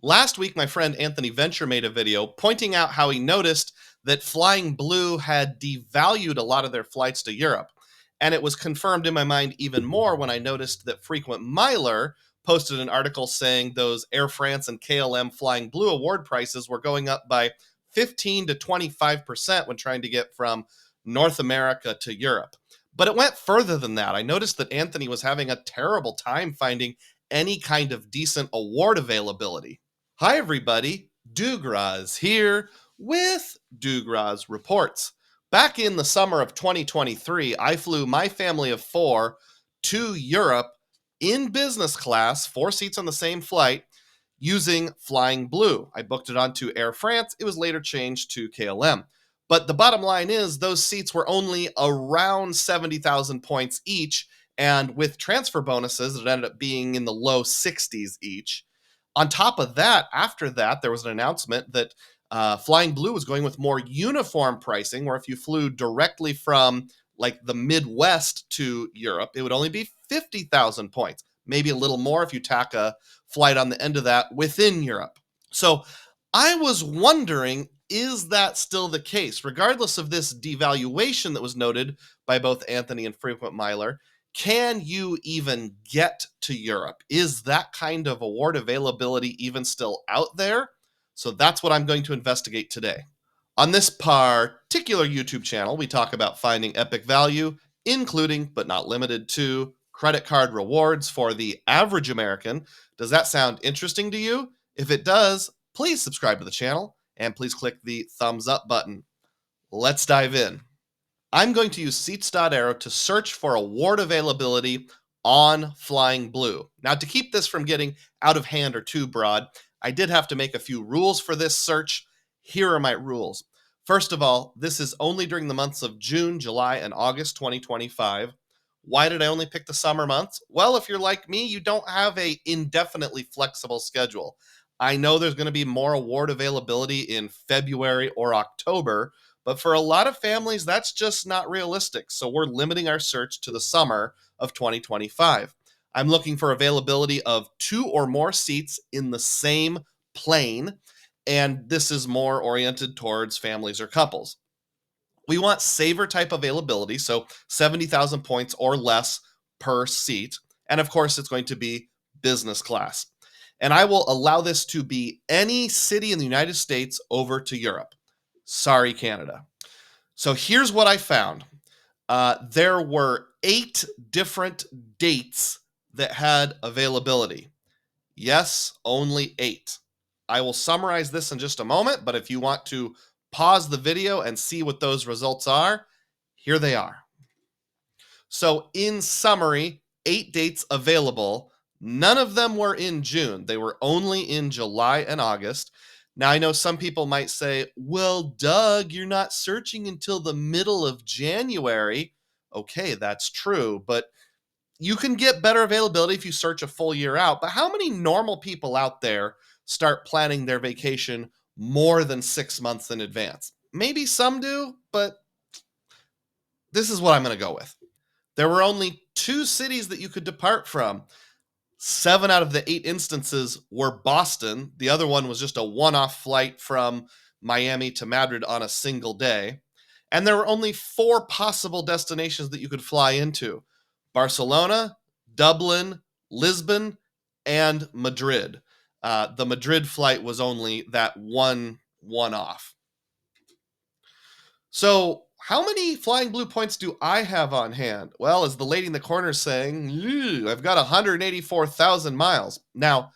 Last week, my friend Anthony Venture made a video pointing out how he noticed that Flying Blue had devalued a lot of their flights to Europe. And it was confirmed in my mind even more when I noticed that Frequent Miler posted an article saying those Air France and KLM Flying Blue award prices were going up by 15 to 25% when trying to get from North America to Europe. But it went further than that. I noticed that Anthony was having a terrible time finding any kind of decent award availability. Hi, everybody. DUGROZ here with DUGROZ Reports. Back in the summer of 2023, I flew my family of 4 to Europe in business class, 4 seats on the same flight, using Flying Blue. I booked it onto Air France. It was later changed to KLM. But the bottom line is those seats were only around 70,000 points each, and with transfer bonuses, it ended up being in the low 60s each. On top of that, after that, there was an announcement that Flying Blue was going with more uniform pricing, where if you flew directly from like the Midwest to Europe, it would only be 50,000 points, maybe a little more if you tack a flight on the end of that within Europe. So I was wondering, is that still the case? Regardless of this devaluation that was noted by both Anthony and Frequent Miler, can you even get to Europe? Is that kind of award availability even still out there? So that's what I'm going to investigate today. On this particular YouTube channel, we talk about finding epic value, including but not limited to credit card rewards for the average American. Does that sound interesting to you? If it does, please subscribe to the channel and please click the thumbs up button. Let's dive in. I'm going to use Seats.Aero to search for award availability on Flying Blue. Now, to keep this from getting out of hand or too broad, I did have to make a few rules for this search. Here are my rules. First of all, this is only during the months of June, July, and August 2025. Why did I only pick the summer months? Well, if you're like me, you don't have an indefinitely flexible schedule. I know there's going to be more award availability in February or October, but for a lot of families, that's just not realistic. So we're limiting our search to the summer of 2025. I'm looking for availability of 2 or more seats in the same plane, and this is more oriented towards families or couples. We want saver type availability, so 70,000 points or less per seat. And of course, it's going to be business class. And I will allow this to be any city in the United States over to Europe. Sorry, Canada. So here's what I found. There were 8 different dates that had availability. Yes, only 8. I will summarize this in just a moment, but if you want to pause the video and see what those results are, here they are. So in summary, 8 dates available. None of them were in June. They were only in July and August. Now, I know some people might say, well, Doug, you're not searching until the middle of January. Okay, that's true, but you can get better availability if you search a full year out. But how many normal people out there start planning their vacation more than 6 months in advance? Maybe some do, but this is what I'm going to go with. There were only 2 cities that you could depart from. 7 out of the 8 instances were Boston. The other one was just a one-off flight from Miami to Madrid on a single day. And there were only 4 possible destinations that you could fly into: Barcelona, Dublin, Lisbon, and Madrid. The Madrid flight was only that one-off. So how many Flying Blue points do I have on hand? Well, as the lady in the corner is saying, I've got 184,000 miles. Now,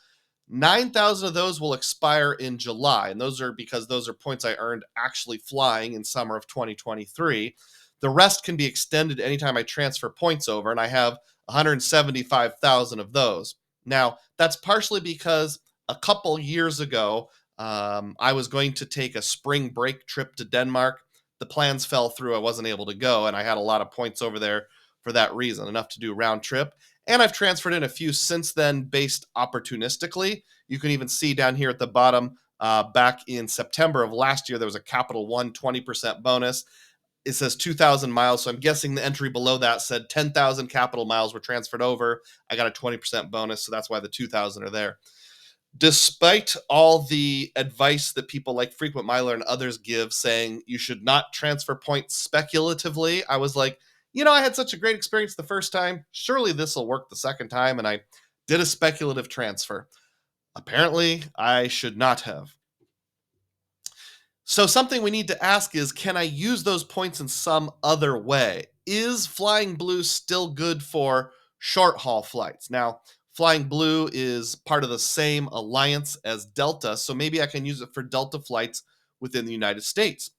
9,000 of those will expire in July, and those are because those are points I earned actually flying in summer of 2023. The rest can be extended anytime I transfer points over, and I have 175,000 of those. Now, that's partially because a couple years ago, I was going to take a spring break trip to Denmark. The plans fell through. I wasn't able to go, and I had a lot of points over there for that reason, enough to do round trip. And I've transferred in a few since then based opportunistically. You can even see down here at the bottom, back in September of last year, there was a Capital One 20% bonus. It says 2,000 miles, so I'm guessing the entry below that said 10,000 Capital miles were transferred over. I got a 20% bonus, so that's why the 2,000 are there. Despite all the advice that people like Frequent Miler and others give saying you should not transfer points speculatively, I was like, I had such a great experience the first time. Surely this will work the second time. And I did a speculative transfer. Apparently, I should not have. So, something we need to ask is, can I use those points in some other way? Is Flying Blue still good for short haul flights? Now, Flying Blue is part of the same alliance as Delta, so maybe I can use it for Delta flights within the United States.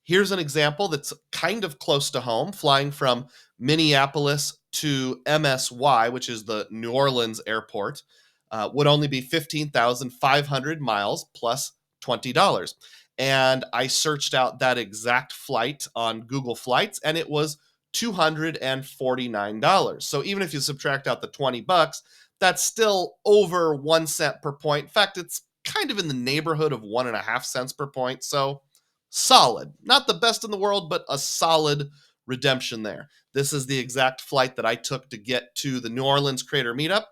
Here's an example that's kind of close to home, flying from Minneapolis to MSY, which is the New Orleans airport, would only be 15,500 miles plus $20. And I searched out that exact flight on Google Flights, and it was $249. So even if you subtract out the $20, that's still over 1 cent per point. In fact, it's kind of in the neighborhood of 1.5 cents per point. So solid. Not the best in the world, but a solid redemption there. This is the exact flight that I took to get to the New Orleans Crater Meetup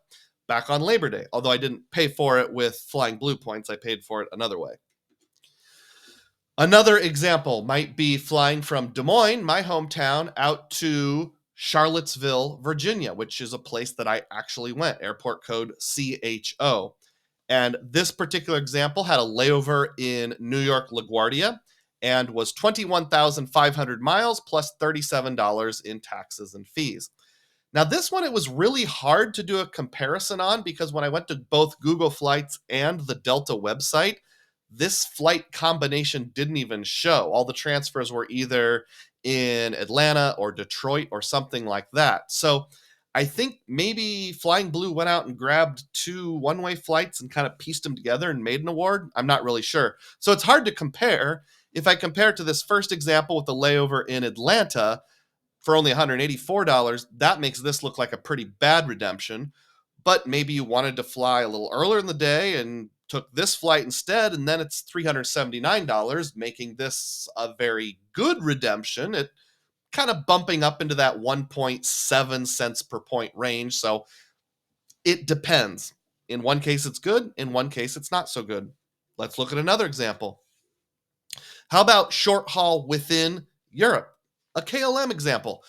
back on Labor Day, although I didn't pay for it with Flying Blue points. I paid for it another way. Another example might be flying from Des Moines, my hometown, out to Charlottesville, Virginia, which is a place that I actually went, airport code CHO. And this particular example had a layover in New York LaGuardia and was 21,500 miles plus $37 in taxes and fees. Now, this one, it was really hard to do a comparison on because when I went to both Google Flights and the Delta website, this flight combination didn't even show. All the transfers were either in Atlanta or Detroit or something like that. So I think maybe Flying Blue went out and grabbed two one-way flights and kind of pieced them together and made an award. I'm not really sure. So it's hard to compare. If I compare it to this first example with the layover in Atlanta for only $184, that makes this look like a pretty bad redemption. But maybe you wanted to fly a little earlier in the day and took this flight instead, and then it's $379, making this a very good redemption. It kind of bumping up into that 1.7 cents per point range. So it depends. In one case, it's good. In one case, it's not so good. Let's look at another example. How about short haul within Europe? A KLM example.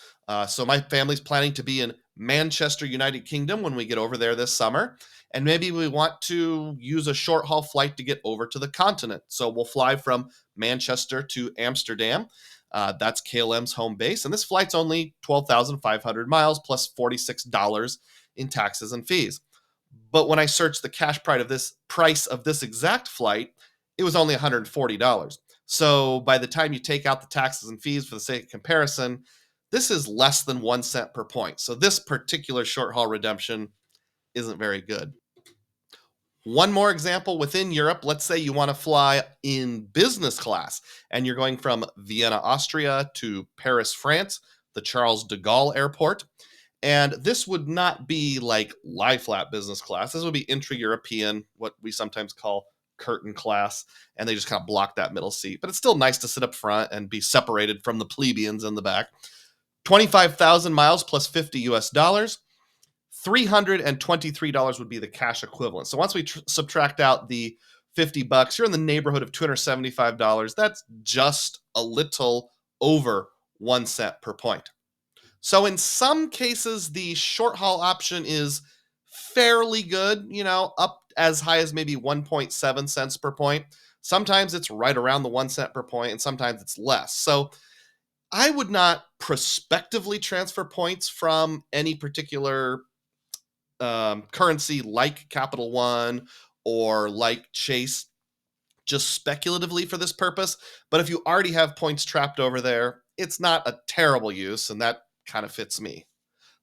So my family's planning to be in Manchester, United Kingdom when we get over there this summer. And maybe we want to use a short haul flight to get over to the continent. So we'll fly from Manchester to Amsterdam. That's KLM's home base. And this flight's only 12,500 miles plus $46 in taxes and fees. But when I searched the cash price of this exact flight, it was only $140. So by the time you take out the taxes and fees for the sake of comparison, this is less than 1 cent per point. So this particular short haul redemption isn't very good. One more example within Europe. Let's say you want to fly in business class and you're going from Vienna, Austria to Paris, France, the Charles de Gaulle airport. And this would not be like lie flat business class. This would be intra-European, what we sometimes call curtain class. And they just kind of block that middle seat. But it's still nice to sit up front and be separated from the plebeians in the back. 25,000 miles plus 50 US dollars. $323 would be the cash equivalent. So once we subtract out the $50, you're in the neighborhood of $275. That's just a little over 1 cent per point. So in some cases, the short haul option is fairly good, up as high as maybe 1.7 cents per point. Sometimes it's right around the 1 cent per point, and sometimes it's less. So I would not prospectively transfer points from any particular currency like Capital One or like Chase just speculatively for this purpose. But if you already have points trapped over there, it's not a terrible use, and that kind of fits me.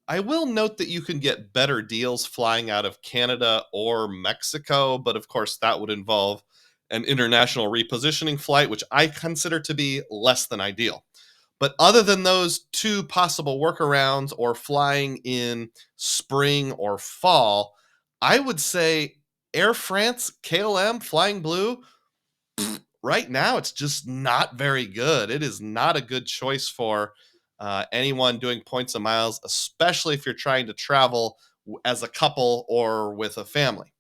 I will note that you can get better deals flying out of Canada or Mexico, but of course that would involve an international repositioning flight, which I consider to be less than ideal. But other than those two possible workarounds or flying in spring or fall, I would say Air France, KLM, Flying Blue, right now it's just not very good. It is not a good choice for anyone doing points and miles, especially if you're trying to travel as a couple or with a family.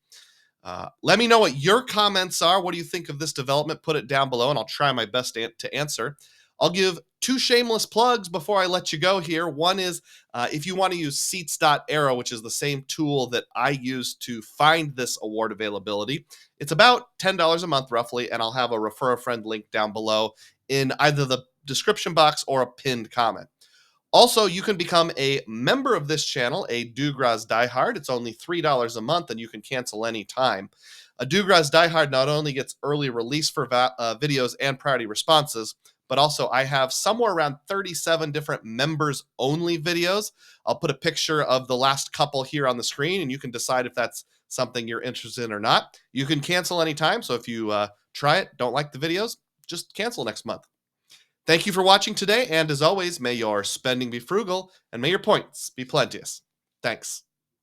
Let me know what your comments are. What do you think of this development? Put it down below, and I'll try my best to answer. I'll give two shameless plugs before I let you go here. One is if you want to use seats.arrow, which is the same tool that I use to find this award availability, it's about $10 a month roughly, and I'll have a refer a friend link down below in either the description box or a pinned comment. Also, you can become a member of this channel, a DUGROZ Diehard. It's only $3 a month, and you can cancel any time. A DUGROZ Diehard not only gets early release for videos and priority responses, but also I have somewhere around 37 different members-only videos. I'll put a picture of the last couple here on the screen, and you can decide if that's something you're interested in or not. You can cancel anytime, so if you try it, don't like the videos, just cancel next month. Thank you for watching today, and as always, may your spending be frugal, and may your points be plenteous. Thanks.